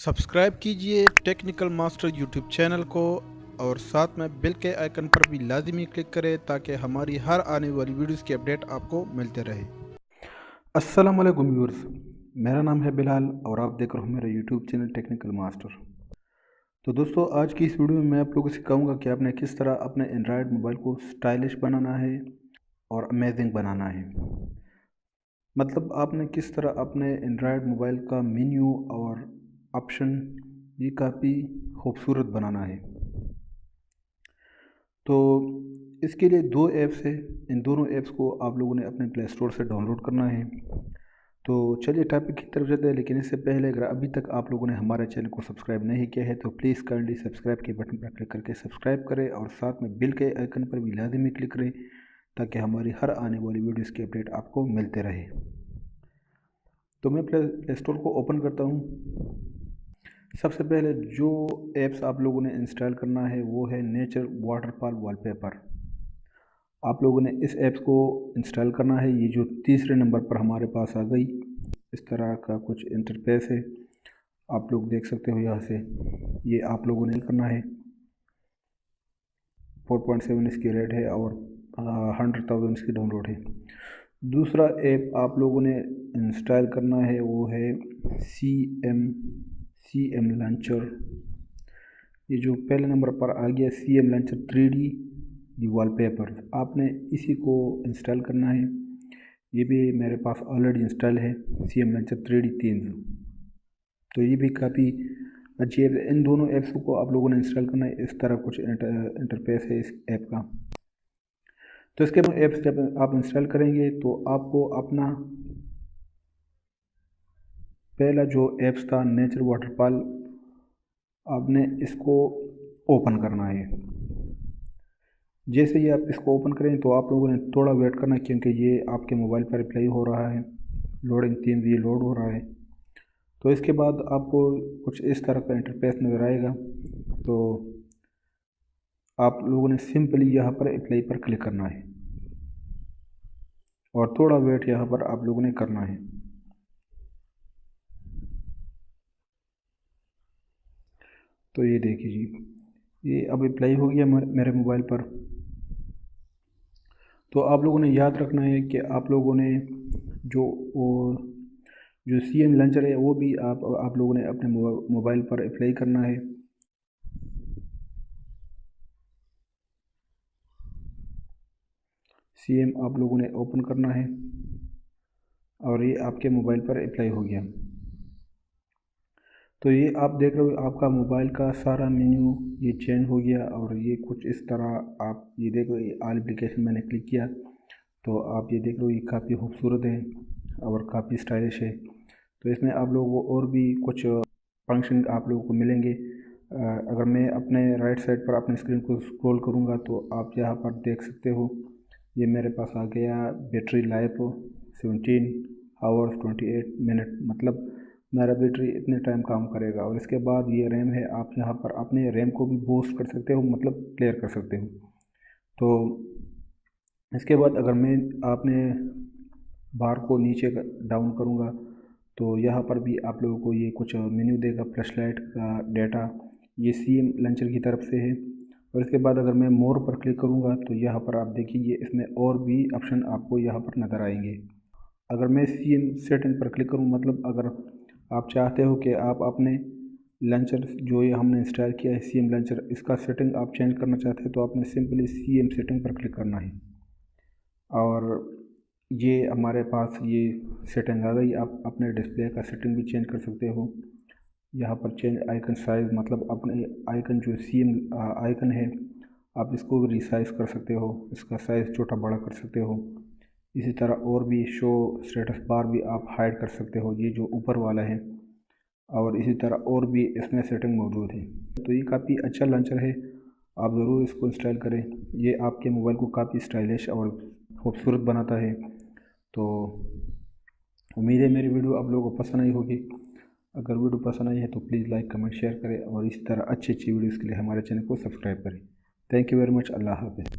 Subscribe कीजिए technical master YouTube channel को और साथ में बेल के आइकन पर भी लाजिमी क्लिक करें ताकि हमारी हर आने वाली वीडियोस की अपडेट आपको मिलते रहे। अस्सलाम वालेकुम व्यूअर्स, मेरा नाम है बिलाल और आप देख रहे हो मेरा यूट्यूब चैनल टेक्निकल मास्टर। तो दोस्तों, आज की इस वीडियो में मैं आप लोगों को सिखाऊंगा कि आपने किस तरह अपने एंड्रॉयड मोबाइल को स्टाइलिश बनाना है और अमेजिंग बनाना है। मतलब आपने किस तरह अपने एंड्रॉयड मोबाइल का मेन्यू और ऑप्शन ये काफ़ी खूबसूरत बनाना है। तो इसके लिए दो ऐप्स है, इन दोनों ऐप्स को आप लोगों ने अपने प्ले स्टोर से डाउनलोड करना है। तो चलिए टॉपिक की तरफ चलते हैं, लेकिन इससे पहले अगर अभी तक आप लोगों ने हमारे चैनल को सब्सक्राइब नहीं किया है तो प्लीज़ काइंडली सब्सक्राइब के बटन पर क्लिक करके सब्सक्राइब करें और साथ में बेल के आइकन पर भी लाजिमी क्लिक करें ताकि हमारी हर आने वाली वीडियोस की अपडेट आपको मिलते रहे। तो मैं प्ले स्टोर को ओपन करता हूँ। सबसे पहले जो ऐप्स आप लोगों ने इंस्टॉल करना है वो है नेचर वाटरफॉल वॉलपेपर। आप लोगों ने इस ऐप्स को इंस्टॉल करना है। ये जो तीसरे नंबर पर हमारे पास आ गई, इस तरह का कुछ इंटरफेस है, आप लोग देख सकते हो यहाँ से। ये आप लोगों ने करना है। 4.7 इसकी रेट है और 100,000 इसकी डाउनलोड है। दूसरा ऐप आप लोगों ने इंस्टॉल करना है वो है सी एम लॉन्चर। ये जो पहले नंबर पर आ गया सी एम लॉन्चर 3D दी वॉलपेपर, आपने इसी को इंस्टॉल करना है। ये भी मेरे पास ऑलरेडी इंस्टॉल है, C M launcher 3D themes. तो ये भी काफ़ी अच्छी ऐप। इन दोनों ऐप्स को आप लोगों ने इंस्टॉल करना है। इस तरह कुछ इंटरफेस है इस ऐप का। तो इसके बाद ऐप्स जब आप इंस्टॉल करेंगे तो आपको अपना पहला जो ऐप्स था नेचर वाटरफॉल, आपने इसको ओपन करना है। जैसे ही आप इसको ओपन करें तो आप लोगों ने थोड़ा वेट करना, क्योंकि ये आपके मोबाइल पर अप्लाई हो रहा है। लोडिंग थीम ये लोड हो रहा है। तो इसके बाद आपको कुछ इस तरह का इंटरफेस नज़र आएगा। तो आप लोगों ने सिंपली यहाँ पर अप्लाई पर क्लिक करना है और थोड़ा वेट यहाँ पर आप लोगों ने करना है। तो ये देखिए जी, ये अब अप्लाई हो गया मेरे मोबाइल पर। तो आप लोगों ने याद रखना है कि आप लोगों ने जो वो जो सी एम लॉन्चर है वो भी आप लोगों ने अपने मोबाइल पर अप्लाई करना है। सी एम आप लोगों ने ओपन करना है और ये आपके मोबाइल पर अप्लाई हो गया। तो ये आप देख रहे हो आपका मोबाइल का सारा मेन्यू ये चेंज हो गया और ये कुछ इस तरह आप ये देख रहे हो। ऑल एप्लीकेशन मैंने क्लिक किया तो आप ये देख रहे हो, ये काफ़ी खूबसूरत है और काफ़ी स्टाइलिश है। तो इसमें आप लोगों को और भी कुछ फंक्शन आप लोगों को मिलेंगे। अगर मैं अपने राइट साइड पर अपने स्क्रीन को स्क्रॉल करूँगा तो आप यहाँ पर देख सकते हो, ये मेरे पास आ गया बैटरी लाइफ 17 आवर्स 28 मिनट, मतलब मेरा बैटरी इतने टाइम काम करेगा। और इसके बाद ये रैम है, आप यहाँ पर अपने रैम को भी बूस्ट कर सकते हो, मतलब क्लियर कर सकते हो। तो इसके बाद अगर मैं आपने बार को नीचे डाउन करूँगा तो यहाँ पर भी आप लोगों को ये कुछ मेन्यू देगा। फ्लैश लाइट का डाटा ये सी एम लॉन्चर की तरफ से है। और इसके बाद अगर मैं मोर पर क्लिक करूँगा तो यहाँ पर आप देखिए इसमें और भी ऑप्शन आपको यहाँ पर नज़र आएंगे। अगर मैं सी एम सेटिंग पर क्लिक करूँ, मतलब अगर आप चाहते हो कि आप अपने लॉन्चर जो ये हमने इंस्टॉल किया है सी एम लॉन्चर, इसका सेटिंग आप चेंज करना चाहते हैं तो आपने सिंपली सी एम सेटिंग पर क्लिक करना है और ये हमारे पास ये सेटिंग आ गई। आप अपने डिस्प्ले का सेटिंग भी चेंज कर सकते हो। यहाँ पर चेंज आइकन साइज़, मतलब अपने आइकन जो सी एम आइकन है आप इसको भी रिसाइज कर सकते हो, इसका साइज़ छोटा बड़ा कर सकते हो। इसी तरह और भी शो स्टेटस बार भी आप हाइड कर सकते हो, ये जो ऊपर वाला है। और इसी तरह और भी इसमें सेटिंग मौजूद है। तो ये काफ़ी अच्छा लॉन्चर है, आप ज़रूर इसको इंस्टॉल करें। ये आपके मोबाइल को काफ़ी स्टाइलिश और खूबसूरत बनाता है। तो उम्मीद है मेरी वीडियो आप लोगों को पसंद आई होगी। अगर वीडियो पसंद आई है तो प्लीज़ लाइक कमेंट शेयर करें और इसी तरह अच्छी अच्छी वीडियोज़ के लिए हमारे चैनल को सब्सक्राइब करें। Thank you very much. अल्लाह हाफ़िज़।